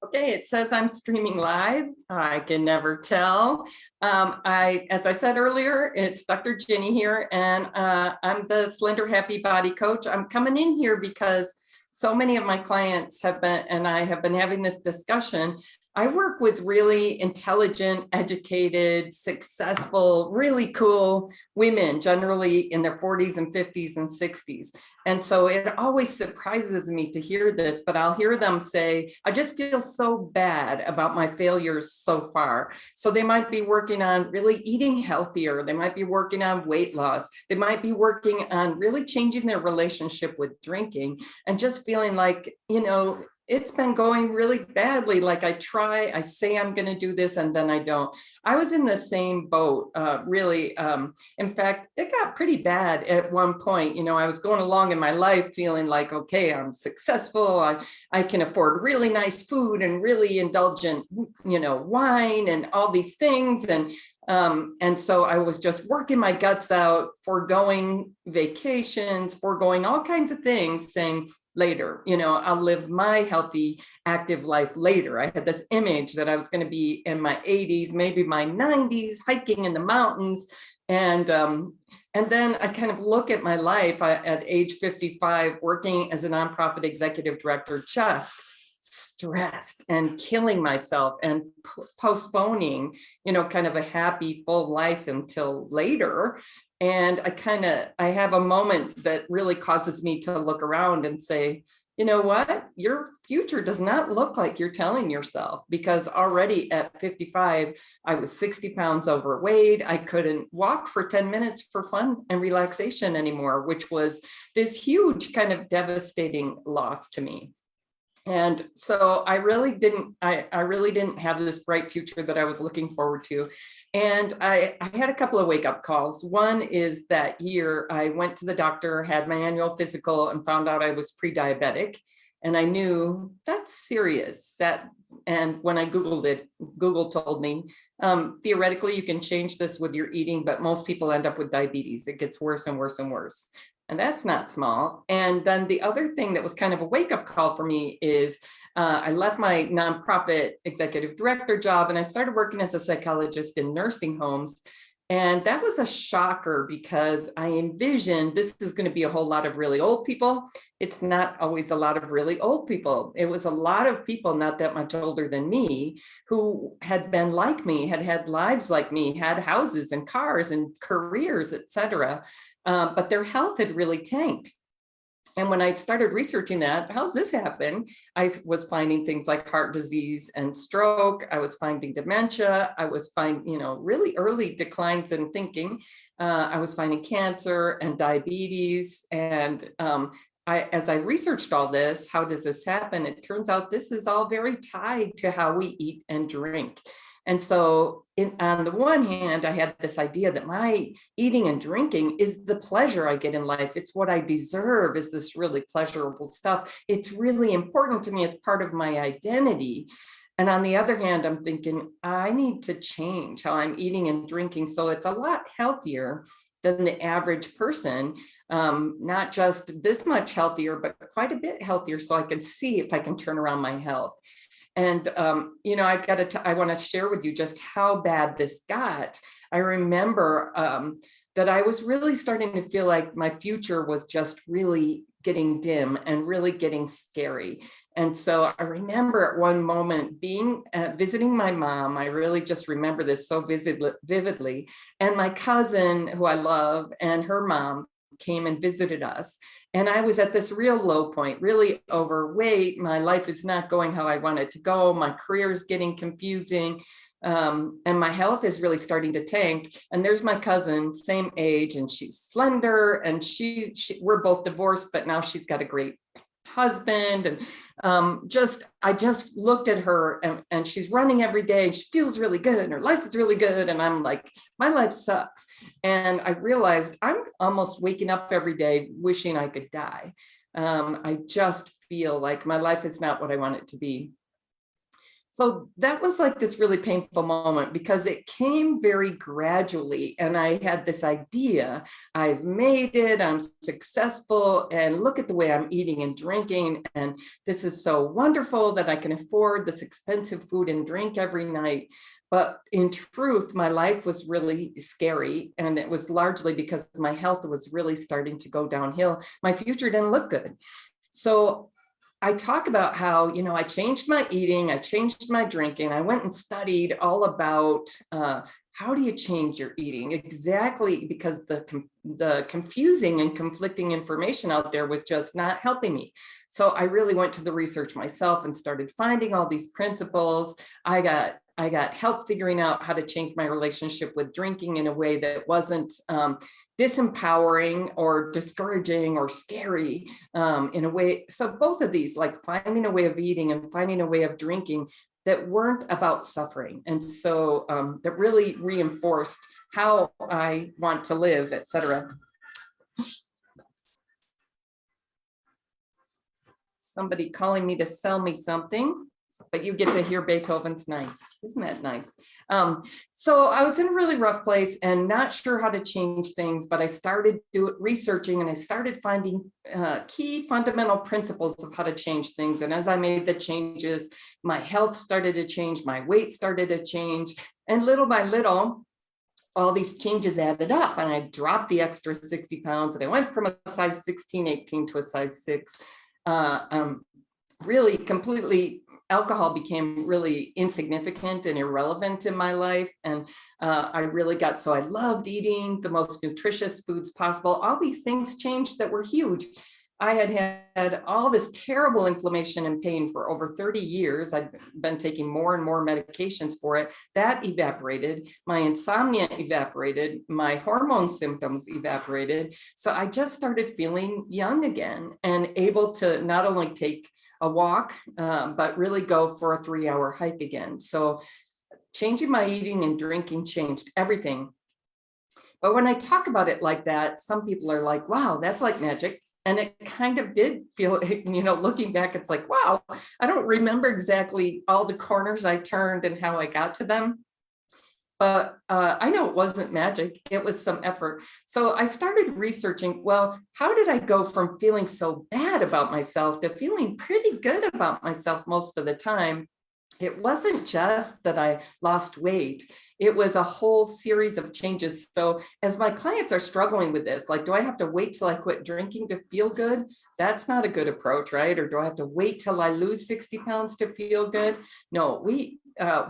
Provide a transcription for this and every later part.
Okay, it says I'm streaming live. I can never tell. As I said earlier, it's Dr. Ginny here, and I'm the Slender Happy Body Coach. I'm coming in here because so many of my clients have been, and I have been having this discussion. I work with really intelligent, educated, successful, really cool women, generally in their 40s and 50s and 60s. And so it always surprises me to hear this, but I'll hear them say, I just feel so bad about my failures so far. So they might be working on really eating healthier. They might be working on weight loss. They might be working on really changing their relationship with drinking and just feeling like, it's been going really badly. Like I say I'm going to do this and then I don't. I was in the same boat, really. In fact, it got pretty bad at one point. I was going along in my life feeling like, okay, I'm successful. I can afford really nice food and really indulgent, wine and all these things. And so I was just working my guts out, foregoing vacations, foregoing all kinds of things, saying, later, I'll live my healthy, active life later. I had this image that I was going to be in my 80s, maybe my 90s, hiking in the mountains. And then I kind of look at my life at age 55, working as a nonprofit executive director, just stressed and killing myself and postponing, kind of a happy, full life until later. And I have a moment that really causes me to look around and say, you know what, your future does not look like you're telling yourself, because already at 55, I was 60 pounds overweight. I couldn't walk for 10 minutes for fun and relaxation anymore, which was this huge kind of devastating loss to me. And so I really didn't have this bright future that I was looking forward to. And I had a couple of wake-up calls. One is that year I went to the doctor, had my annual physical, and found out I was pre-diabetic. And I knew that's serious. And when I Googled it, Google told me, theoretically, you can change this with your eating, but most people end up with diabetes. It gets worse and worse and worse. And that's not small. And then the other thing that was kind of a wake-up call for me is I left my nonprofit executive director job and I started working as a psychologist in nursing homes. And that was a shocker because I envisioned this is going to be a whole lot of really old people. It's not always a lot of really old people. It was a lot of people not that much older than me who had been like me, had had lives like me, had houses and cars and careers, etc. But their health had really tanked. And when I started researching that, how's this happen? I was finding things like heart disease and stroke. I was finding dementia. I was finding, really early declines in thinking. I was finding cancer and diabetes. And as I researched all this, how does this happen? It turns out this is all very tied to how we eat and drink. And so on the one hand, I had this idea that my eating and drinking is the pleasure I get in life. It's what I deserve, is this really pleasurable stuff. It's really important to me. It's part of my identity. And on the other hand, I'm thinking, I need to change how I'm eating and drinking so it's a lot healthier than the average person, not just this much healthier, but quite a bit healthier, so I can see if I can turn around my health. And, I want to share with you just how bad this got. I remember that I was really starting to feel like my future was just really getting dim and really getting scary. And so I remember at one moment visiting my mom. I really just remember this so vividly. And my cousin, who I love, and her mom came and visited us. And I was at this real low point, really overweight. My life is not going how I want it to go. My career is getting confusing. And my health is really starting to tank. And there's my cousin, same age, and she's slender, and we're both divorced, but now she's got a great husband. And I just looked at her and she's running every day. She feels really good and her life is really good. And I'm like, my life sucks. And I realized I'm almost waking up every day wishing I could die. I just feel like my life is not what I want it to be. So that was like this really painful moment because it came very gradually. And I had this idea, I've made it, I'm successful, and look at the way I'm eating and drinking. And this is so wonderful that I can afford this expensive food and drink every night. But in truth, my life was really scary. And it was largely because my health was really starting to go downhill. My future didn't look good. So I talk about how, I changed my eating, I changed my drinking. I went and studied all about how do you change your eating exactly, because the confusing and conflicting information out there was just not helping me. So I really went to the research myself and started finding all these principles. I got help figuring out how to change my relationship with drinking in a way that wasn't disempowering or discouraging or scary, in a way. So both of these, like finding a way of eating and finding a way of drinking that weren't about suffering. And so that really reinforced how I want to live, et cetera. Somebody calling me to sell me something, but you get to hear Beethoven's Ninth. Isn't that nice? So I was in a really rough place and not sure how to change things, but I started researching and I started finding key fundamental principles of how to change things. And as I made the changes, my health started to change, my weight started to change, and little by little, all these changes added up, and I dropped the extra 60 pounds, and I went from a size 16, 18 to a size 6. Really completely, alcohol became really insignificant and irrelevant in my life. And I really got, so I loved eating the most nutritious foods possible. All these things changed that were huge. I had all this terrible inflammation and pain for over 30 years. I'd been taking more and more medications for it. That evaporated. My insomnia evaporated. My hormone symptoms evaporated. So I just started feeling young again and able to not only take a walk, but really go for a 3-hour hike again. So changing my eating and drinking changed everything. But when I talk about it like that, some people are like, wow, that's like magic. And it kind of did feel, looking back, it's like, wow, I don't remember exactly all the corners I turned and how I got to them. But I know it wasn't magic, it was some effort. So I started researching, well, how did I go from feeling so bad about myself to feeling pretty good about myself most of the time? It wasn't just that I lost weight, it was a whole series of changes. So as my clients are struggling with this, like, do I have to wait till I quit drinking to feel good? That's not a good approach, right? Or do I have to wait till I lose 60 pounds to feel good? No, we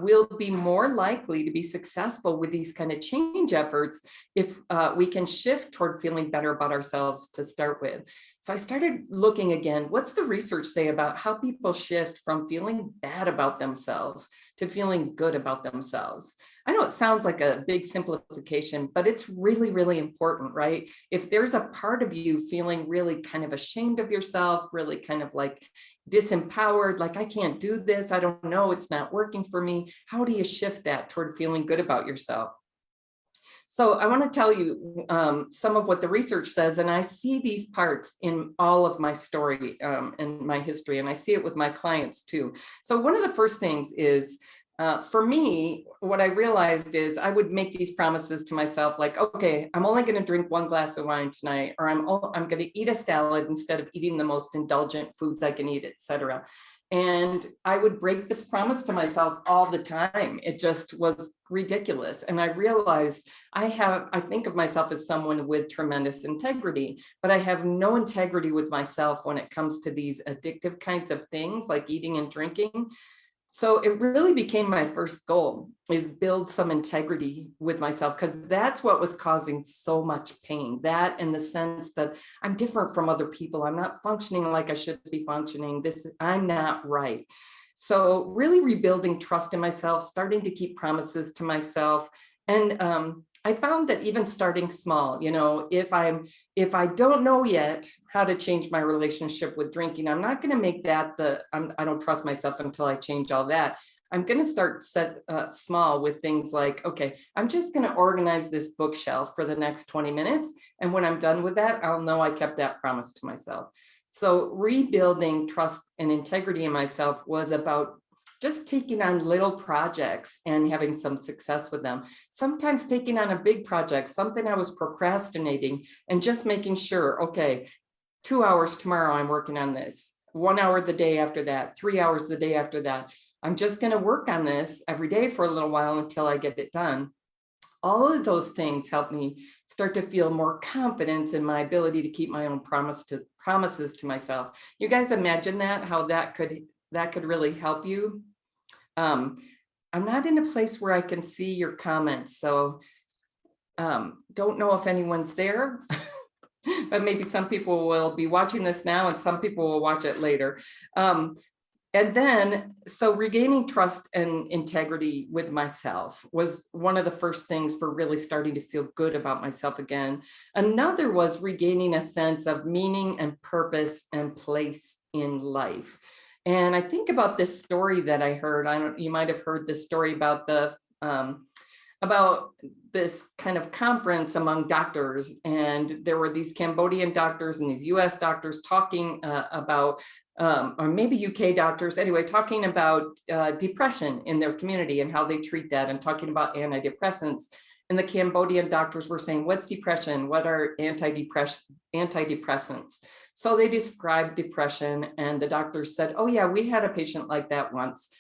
will be more likely to be successful with these kind of change efforts if we can shift toward feeling better about ourselves to start with. So I started looking again, what's the research say about how people shift from feeling bad about themselves to feeling good about themselves? I know it sounds like a big simplification, but it's really, really important, right? If there's a part of you feeling really kind of ashamed of yourself, really kind of like disempowered, like, I can't do this, I don't know, it's not working for me, how do you shift that toward feeling good about yourself? So I want to tell you some of what the research says, and I see these parts in all of my story and my history, and I see it with my clients too. So one of the first things is, for me, what I realized is I would make these promises to myself, like, okay, I'm only going to drink 1 glass of wine tonight, or I'm going to eat a salad instead of eating the most indulgent foods I can eat, etc. And I would break this promise to myself all the time. It just was ridiculous. And I realized I think of myself as someone with tremendous integrity, but I have no integrity with myself when it comes to these addictive kinds of things like eating and drinking. So it really became my first goal, is build some integrity with myself, because that's what was causing so much pain. That, in the sense that I'm different from other people, I'm not functioning like I should be functioning, I'm not right. So really rebuilding trust in myself, starting to keep promises to myself. And I found that even starting small, if I don't know yet how to change my relationship with drinking, I'm not going to make that I don't trust myself until I change all that. I'm going to start small with things like, okay, I'm just going to organize this bookshelf for the next 20 minutes. And when I'm done with that, I'll know I kept that promise to myself. So rebuilding trust and integrity in myself was about just taking on little projects and having some success with them. Sometimes taking on a big project, something I was procrastinating, and just making sure, okay, 2 hours tomorrow, I'm working on this. 1 hour the day after that, 3 hours the day after that. I'm just going to work on this every day for a little while until I get it done. All of those things help me start to feel more confidence in my ability to keep my own promises to myself. You guys imagine that, how that could really help you. I'm not in a place where I can see your comments, so don't know if anyone's there. But maybe some people will be watching this now and some people will watch it later. And then, so regaining trust and integrity with myself was one of the first things for really starting to feel good about myself again. Another was regaining a sense of meaning and purpose and place in life. And I think about this story that I heard. You might have heard this story about about this kind of conference among doctors, and there were these Cambodian doctors and these US doctors talking about, or maybe UK doctors, anyway, talking about depression in their community and how they treat that, and talking about antidepressants. And the Cambodian doctors were saying, what's depression? What are antidepressants? So they described depression, and the doctors said, oh yeah, we had a patient like that once.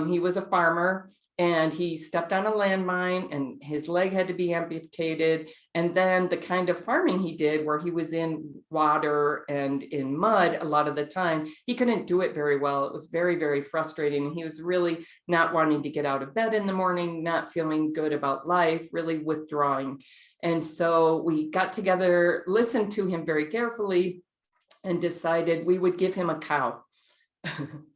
He was a farmer and he stepped on a landmine and his leg had to be amputated. And then the kind of farming he did, where he was in water and in mud a lot of the time, he couldn't do it very well. It was very, very frustrating. He was really not wanting to get out of bed in the morning, not feeling good about life, really withdrawing. And so we got together, listened to him very carefully, and decided we would give him a cow.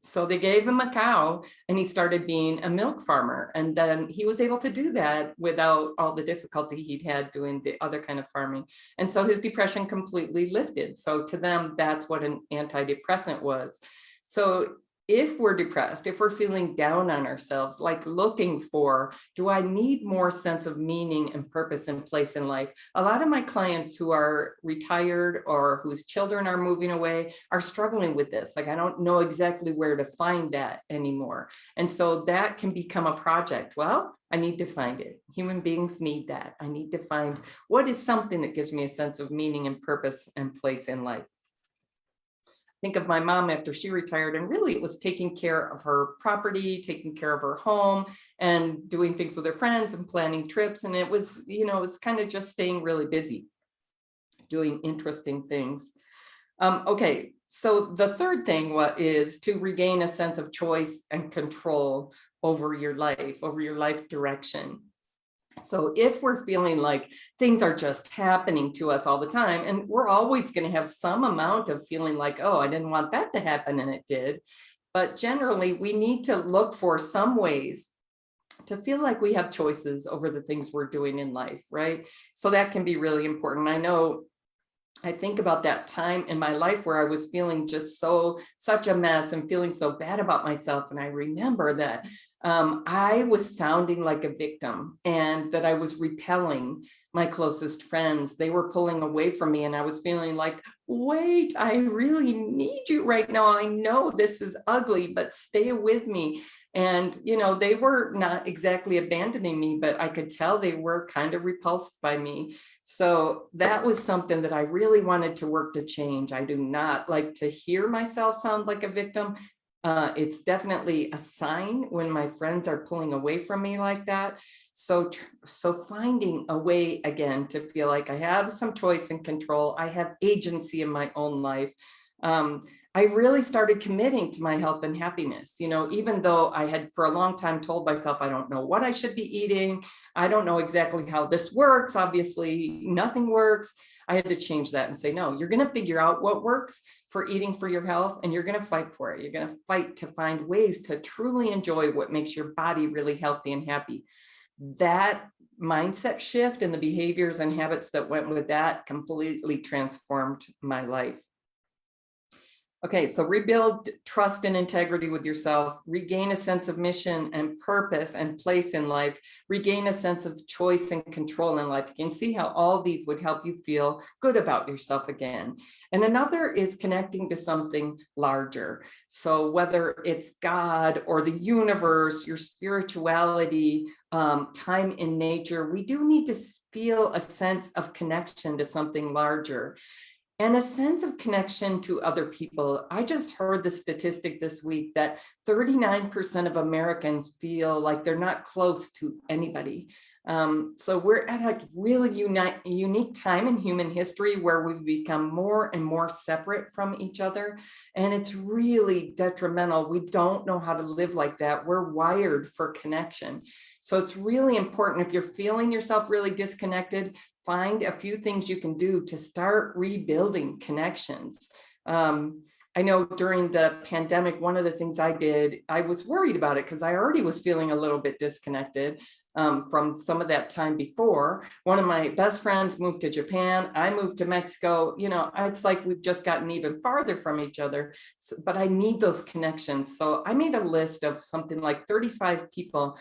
So they gave him a cow and he started being a milk farmer. And then he was able to do that without all the difficulty he'd had doing the other kind of farming. And so his depression completely lifted. So to them, that's what an antidepressant was. So if we're depressed, if we're feeling down on ourselves, like looking for, do I need more sense of meaning and purpose and place in life? A lot of my clients who are retired or whose children are moving away are struggling with this. Like, I don't know exactly where to find that anymore. And so that can become a project. Well, I need to find it. Human beings need that. I need to find what is something that gives me a sense of meaning and purpose and place in life. Think of my mom after she retired, and really it was taking care of her property, taking care of her home, and doing things with her friends and planning trips. And it was, it was kind of just staying really busy, doing interesting things. Okay, so the third thing is to regain a sense of choice and control over your life direction. So if we're feeling like things are just happening to us all the time, and we're always going to have some amount of feeling like, oh, I didn't want that to happen and it did. But generally, we need to look for some ways to feel like we have choices over the things we're doing in life, right? So that can be really important. I think about that time in my life where I was feeling just such a mess and feeling so bad about myself. And I remember that I was sounding like a victim, and that I was repelling my closest friends. They were pulling away from me, and I was feeling like, wait, I really need you right now. I know this is ugly, but stay with me. And, they were not exactly abandoning me, but I could tell they were kind of repulsed by me. So that was something that I really wanted to work to change. I do not like to hear myself sound like a victim. It's definitely a sign when my friends are pulling away from me like that. So finding a way again to feel like I have some choice and control, I have agency in my own life. I really started committing to my health and happiness, even though I had for a long time told myself, I don't know what I should be eating. I don't know exactly how this works. Obviously, nothing works. I had to change that and say, no, you're going to figure out what works for eating for your health, and you're going to fight for it. You're going to fight to find ways to truly enjoy what makes your body really healthy and happy. That mindset shift and the behaviors and habits that went with that completely transformed my life. Okay, so rebuild trust and integrity with yourself, regain a sense of mission and purpose and place in life, regain a sense of choice and control in life. You can see how all these would help you feel good about yourself again. And another is connecting to something larger. So whether it's God or the universe, your spirituality, time in nature, we do need to feel a sense of connection to something larger. And a sense of connection to other people. I just heard the statistic this week that 39% of Americans feel like they're not close to anybody. So we're at a really unique time in human history where we've become more and more separate from each other. And it's really detrimental. We don't know how to live like that. We're wired for connection. So it's really important if you're feeling yourself really disconnected, find a few things you can do to start rebuilding connections. I know during the pandemic, one of the things I did, I was worried about it because I already was feeling a little bit disconnected from some of that time before. One of my best friends moved to Japan. I moved to Mexico. You know, it's like we've just gotten even farther from each other, but I need those connections. So I made a list of something like 35 people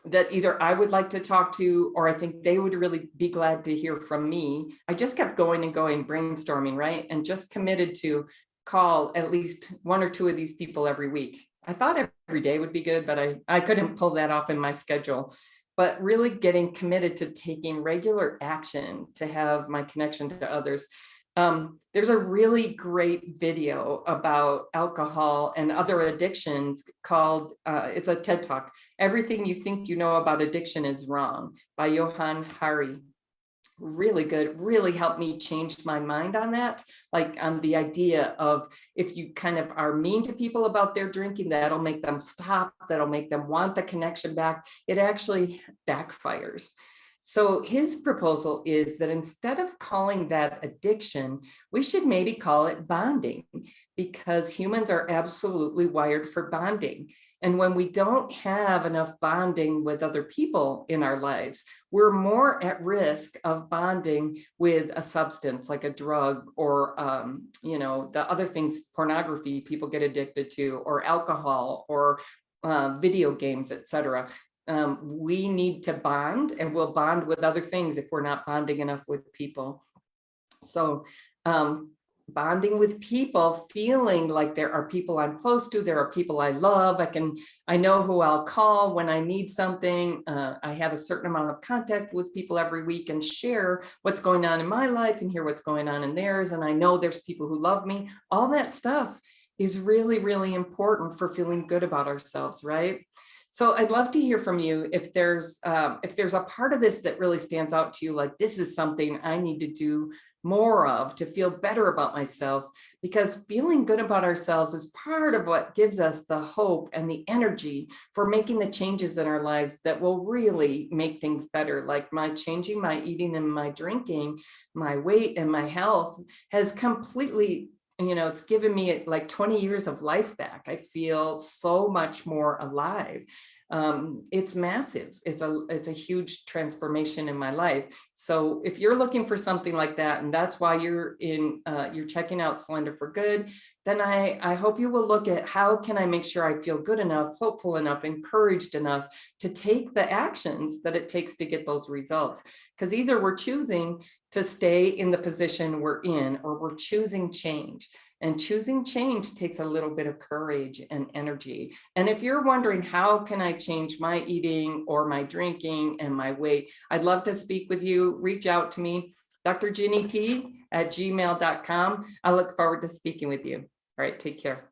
that either I would like to talk to, or I think they would really be glad to hear from me. I just kept going and going, brainstorming, right? And just committed to call at least one or two of these people every week. I thought every day would be good, but I couldn't pull that off in my schedule. But really getting committed to taking regular action to have my connection to others. There's a really great video about alcohol and other addictions called, it's a TED Talk, Everything You Think You Know About Addiction Is Wrong by Johann Hari. Really good, really helped me change my mind on that, like on the idea of if you kind of are mean to people about their drinking, that'll make them stop, that'll make them want the connection back. It actually backfires. So his proposal is that instead of calling that addiction, we should maybe call it bonding, because humans are absolutely wired for bonding. And when we don't have enough bonding with other people in our lives, we're more at risk of bonding with a substance like a drug or, you know, the other things, pornography people get addicted to, or alcohol, or video games, etc. We need to bond, and we'll bond with other things if we're not bonding enough with people. So bonding with people, feeling like there are people I'm close to, there are people I love, I know who I'll call when I need something. I have a certain amount of contact with people every week and share what's going on in my life and hear what's going on in theirs. And I know there's people who love me. All that stuff is really, really important for feeling good about ourselves, right? So I'd love to hear from you if there's a part of this that really stands out to you, like this is something I need to do more of to feel better about myself, because feeling good about ourselves is part of what gives us the hope and the energy for making the changes in our lives that will really make things better. Like my changing my eating and my drinking, my weight and my health has completely, you know, it's given me like 20 years of life back. I feel so much more alive. It's massive. It's a huge transformation in my life. So if you're looking for something like that, and that's why you're checking out Slender for Good, then I hope you will look at how can I make sure I feel good enough, hopeful enough, encouraged enough to take the actions that it takes to get those results. Because either we're choosing to stay in the position we're in, or we're choosing change. And choosing change takes a little bit of courage and energy. And if you're wondering, how can I change my eating or my drinking and my weight? I'd love to speak with you. Reach out to me, drginnyt@gmail.com. I look forward to speaking with you. All right, take care.